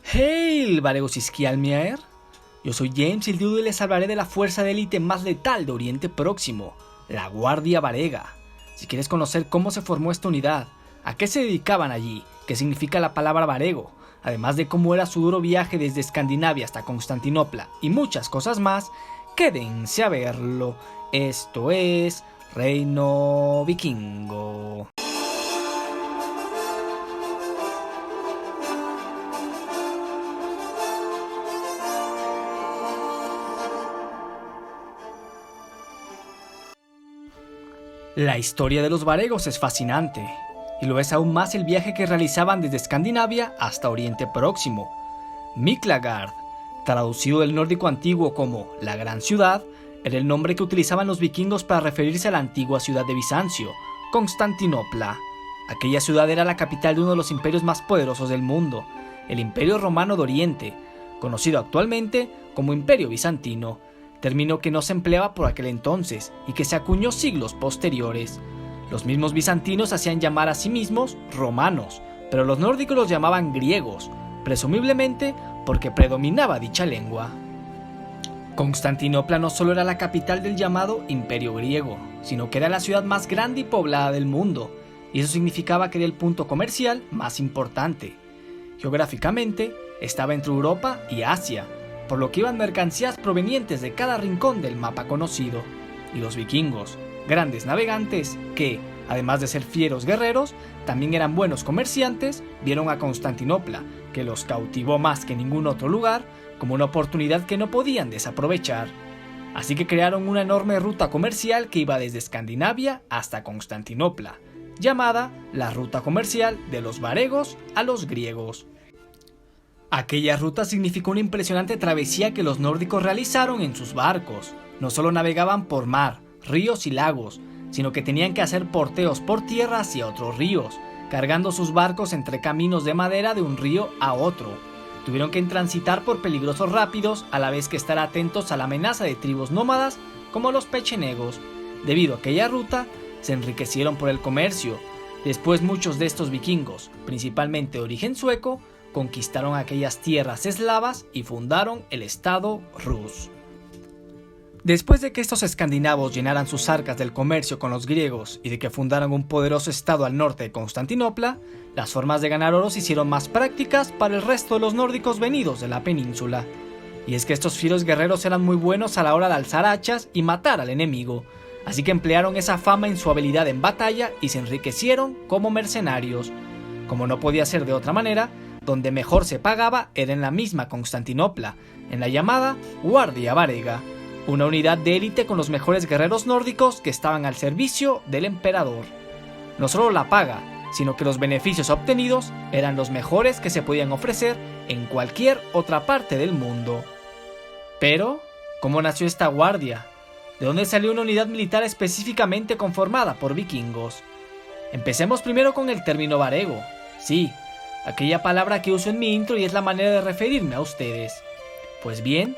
Hey, Varegos Isquialmiaer. Yo soy James y el día de hoy les hablaré de la fuerza de élite más letal de Oriente Próximo, la Guardia Varega. Si quieres conocer cómo se formó esta unidad, a qué se dedicaban allí, qué significa la palabra varego, además de cómo era su duro viaje desde Escandinavia hasta Constantinopla y muchas cosas más, quédense a verlo. Esto es Reino Vikingo. La historia de los varegos es fascinante, y lo es aún más el viaje que realizaban desde Escandinavia hasta Oriente Próximo. Miklagard, traducido del nórdico antiguo como la Gran Ciudad, era el nombre que utilizaban los vikingos para referirse a la antigua ciudad de Bizancio, Constantinopla. Aquella ciudad era la capital de uno de los imperios más poderosos del mundo, el Imperio Romano de Oriente, conocido actualmente como Imperio Bizantino, término que no se empleaba por aquel entonces y que se acuñó siglos posteriores. Los mismos bizantinos hacían llamar a sí mismos romanos, pero los nórdicos los llamaban griegos, presumiblemente porque predominaba dicha lengua. Constantinopla no solo era la capital del llamado Imperio griego, sino que era la ciudad más grande y poblada del mundo, y eso significaba que era el punto comercial más importante. Geográficamente, estaba entre Europa y Asia, por lo que iban mercancías provenientes de cada rincón del mapa conocido, y los vikingos, grandes navegantes que, además de ser fieros guerreros, también eran buenos comerciantes, vieron a Constantinopla, que los cautivó más que ningún otro lugar, como una oportunidad que no podían desaprovechar. Así que crearon una enorme ruta comercial que iba desde Escandinavia hasta Constantinopla, llamada la ruta comercial de los varegos a los griegos. Aquella ruta significó una impresionante travesía que los nórdicos realizaron en sus barcos. No solo navegaban por mar, ríos y lagos, sino que tenían que hacer porteos por tierra hacia otros ríos, cargando sus barcos entre caminos de madera de un río a otro. Tuvieron que transitar por peligrosos rápidos a la vez que estar atentos a la amenaza de tribus nómadas como los pechenegos. Debido a aquella ruta, se enriquecieron por el comercio. Después muchos de estos vikingos, principalmente de origen sueco, conquistaron aquellas tierras eslavas y fundaron el estado Rus. Después de que estos escandinavos llenaran sus arcas del comercio con los griegos y de que fundaran un poderoso estado al norte de Constantinopla, las formas de ganar oro se hicieron más prácticas para el resto de los nórdicos venidos de la península. Y es que estos fieros guerreros eran muy buenos a la hora de alzar hachas y matar al enemigo, así que emplearon esa fama en su habilidad en batalla y se enriquecieron como mercenarios. Como no podía ser de otra manera, donde mejor se pagaba era en la misma Constantinopla, en la llamada Guardia Varega, una unidad de élite con los mejores guerreros nórdicos que estaban al servicio del emperador. No solo la paga, sino que los beneficios obtenidos eran los mejores que se podían ofrecer en cualquier otra parte del mundo. Pero, ¿cómo nació esta guardia? ¿De dónde salió una unidad militar específicamente conformada por vikingos? Empecemos primero con el término varego. Sí, aquella palabra que uso en mi intro y es la manera de referirme a ustedes. Pues bien,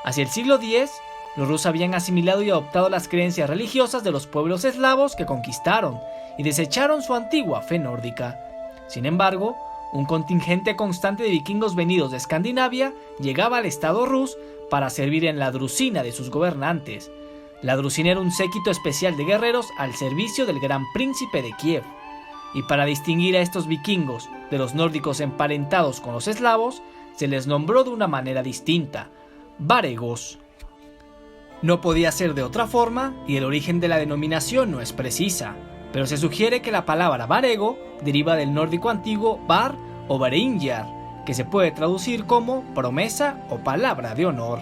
hacia el siglo X, los rusos habían asimilado y adoptado las creencias religiosas de los pueblos eslavos que conquistaron y desecharon su antigua fe nórdica. Sin embargo, un contingente constante de vikingos venidos de Escandinavia llegaba al estado Rus para servir en la drusina de sus gobernantes. La drusina era un séquito especial de guerreros al servicio del gran príncipe de Kiev. Y para distinguir a estos vikingos de los nórdicos emparentados con los eslavos, se les nombró de una manera distinta, varegos. No podía ser de otra forma y el origen de la denominación no es precisa, pero se sugiere que la palabra varego deriva del nórdico antiguo var o vareinjar, que se puede traducir como promesa o palabra de honor,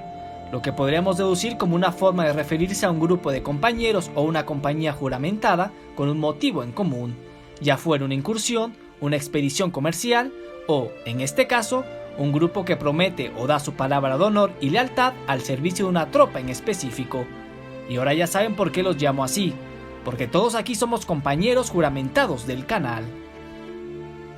lo que podríamos deducir como una forma de referirse a un grupo de compañeros o una compañía juramentada con un motivo en común, ya fuera una incursión, una expedición comercial o, en este caso, un grupo que promete o da su palabra de honor y lealtad al servicio de una tropa en específico. Y ahora ya saben por qué los llamo así, porque todos aquí somos compañeros juramentados del canal.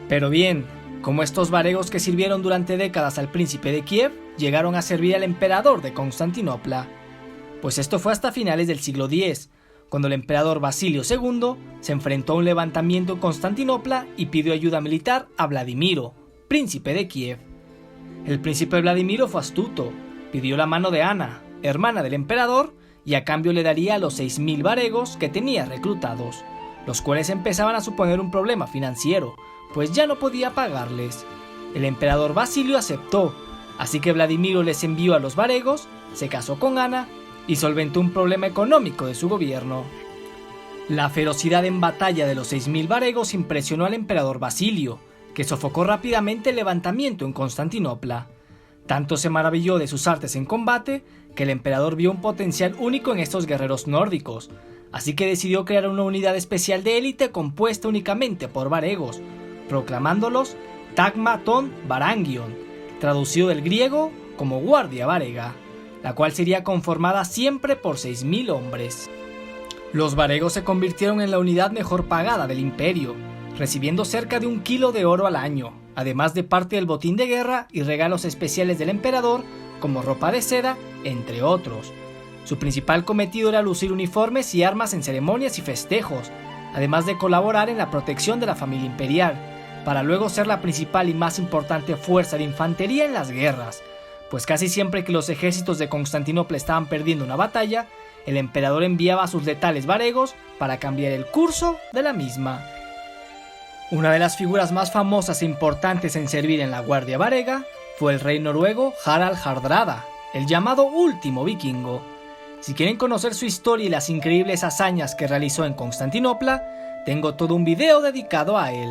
Pero bien, como estos varegos que sirvieron durante décadas al príncipe de Kiev, llegaron a servir al emperador de Constantinopla. Pues esto fue hasta finales del siglo X, cuando el emperador Basilio II se enfrentó a un levantamiento en Constantinopla y pidió ayuda militar a Vladimiro, príncipe de Kiev. El príncipe Vladimiro fue astuto, pidió la mano de Ana, hermana del emperador, y a cambio le daría los 6.000 varegos que tenía reclutados, los cuales empezaban a suponer un problema financiero, pues ya no podía pagarles. El emperador Basilio aceptó, así que Vladimiro les envió a los varegos, se casó con Ana y solventó un problema económico de su gobierno. La ferocidad en batalla de los 6.000 varegos impresionó al emperador Basilio, que sofocó rápidamente el levantamiento en Constantinopla. Tanto se maravilló de sus artes en combate que el emperador vio un potencial único en estos guerreros nórdicos, así que decidió crear una unidad especial de élite compuesta únicamente por varegos, proclamándolos Tagmaton Varangion, traducido del griego como Guardia Varega, la cual sería conformada siempre por 6.000 hombres. Los varegos se convirtieron en la unidad mejor pagada del imperio, recibiendo cerca de 1 kilo de oro al año, además de parte del botín de guerra y regalos especiales del emperador, como ropa de seda, entre otros. Su principal cometido era lucir uniformes y armas en ceremonias y festejos, además de colaborar en la protección de la familia imperial, para luego ser la principal y más importante fuerza de infantería en las guerras, pues casi siempre que los ejércitos de Constantinopla estaban perdiendo una batalla, el emperador enviaba a sus letales varegos para cambiar el curso de la misma. Una de las figuras más famosas e importantes en servir en la Guardia Varega fue el rey noruego Harald Hardrada, el llamado último vikingo. Si quieren conocer su historia y las increíbles hazañas que realizó en Constantinopla, tengo todo un video dedicado a él.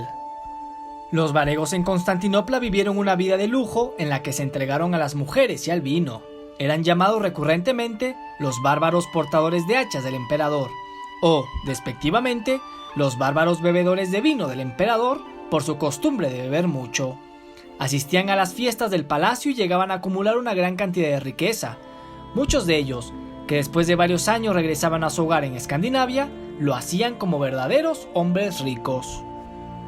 Los varegos en Constantinopla vivieron una vida de lujo en la que se entregaron a las mujeres y al vino. Eran llamados recurrentemente los bárbaros portadores de hachas del emperador, o, despectivamente, los bárbaros bebedores de vino del emperador por su costumbre de beber mucho. Asistían a las fiestas del palacio y llegaban a acumular una gran cantidad de riqueza. Muchos de ellos, que después de varios años regresaban a su hogar en Escandinavia, lo hacían como verdaderos hombres ricos.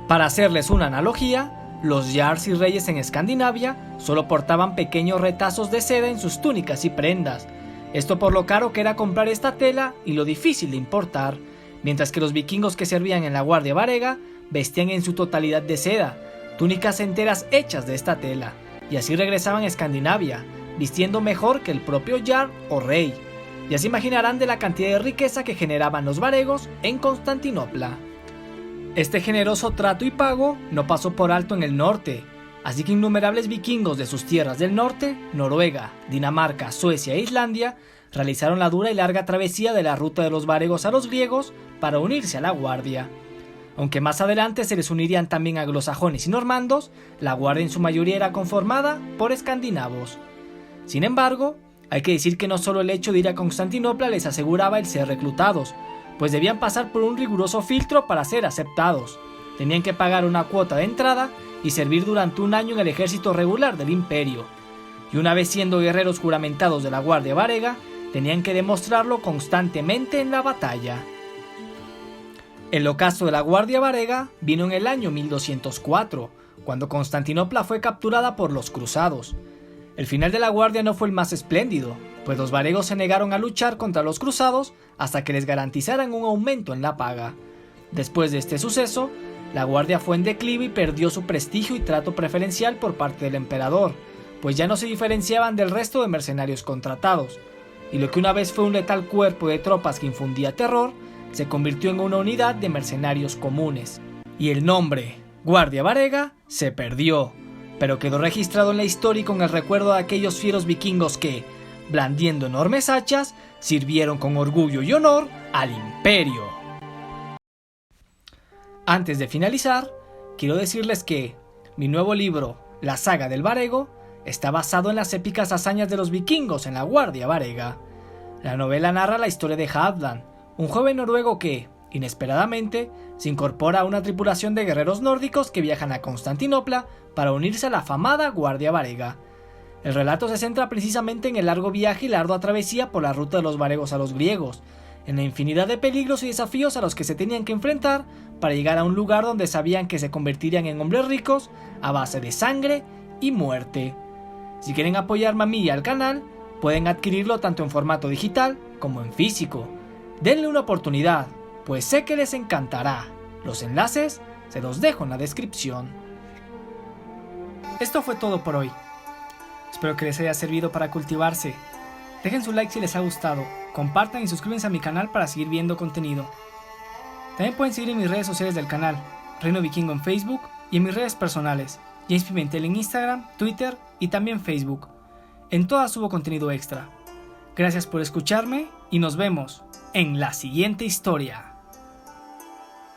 Para hacerles una analogía, los jarls y reyes en Escandinavia solo portaban pequeños retazos de seda en sus túnicas y prendas, esto por lo caro que era comprar esta tela y lo difícil de importar, mientras que los vikingos que servían en la Guardia Varega vestían en su totalidad de seda, túnicas enteras hechas de esta tela, y así regresaban a Escandinavia, vistiendo mejor que el propio jarl o rey. Ya se imaginarán de la cantidad de riqueza que generaban los varegos en Constantinopla. Este generoso trato y pago no pasó por alto en el norte, así que innumerables vikingos de sus tierras del norte, Noruega, Dinamarca, Suecia e Islandia, realizaron la dura y larga travesía de la ruta de los varegos a los griegos para unirse a la guardia. Aunque más adelante se les unirían también anglosajones y normandos, la guardia en su mayoría era conformada por escandinavos. Sin embargo, hay que decir que no solo el hecho de ir a Constantinopla les aseguraba el ser reclutados, pues debían pasar por un riguroso filtro para ser aceptados. Tenían que pagar una cuota de entrada y servir durante 1 año en el ejército regular del imperio. Y una vez siendo guerreros juramentados de la Guardia Varega, tenían que demostrarlo constantemente en la batalla. El ocaso de la Guardia Varega vino en el año 1204, cuando Constantinopla fue capturada por los cruzados. El final de la Guardia no fue el más espléndido, pues los varegos se negaron a luchar contra los cruzados hasta que les garantizaran un aumento en la paga. Después de este suceso, la Guardia fue en declive y perdió su prestigio y trato preferencial por parte del emperador, pues ya no se diferenciaban del resto de mercenarios contratados, y lo que una vez fue un letal cuerpo de tropas que infundía terror, se convirtió en una unidad de mercenarios comunes. Y el nombre, Guardia Varega, se perdió, pero quedó registrado en la historia y con el recuerdo de aquellos fieros vikingos que, blandiendo enormes hachas, sirvieron con orgullo y honor al imperio. Antes de finalizar, quiero decirles que mi nuevo libro, La Saga del Varego, está basado en las épicas hazañas de los vikingos en la Guardia Varega. La novela narra la historia de Halfdan, un joven noruego que, inesperadamente, se incorpora a una tripulación de guerreros nórdicos que viajan a Constantinopla para unirse a la afamada Guardia Varega. El relato se centra precisamente en el largo viaje y la ardua travesía por la ruta de los varegos a los griegos, en la infinidad de peligros y desafíos a los que se tenían que enfrentar para llegar a un lugar donde sabían que se convertirían en hombres ricos a base de sangre y muerte. Si quieren apoyarme a mí y al canal, pueden adquirirlo tanto en formato digital como en físico. Denle una oportunidad, pues sé que les encantará. Los enlaces se los dejo en la descripción. Esto fue todo por hoy. Espero que les haya servido para cultivarse. Dejen su like si les ha gustado, compartan y suscríbanse a mi canal para seguir viendo contenido. También pueden seguir en mis redes sociales del canal, Reino Vikingo en Facebook y en mis redes personales, James Pimentel en Instagram, Twitter y también Facebook. En todas subo contenido extra. Gracias por escucharme y nos vemos en la siguiente historia.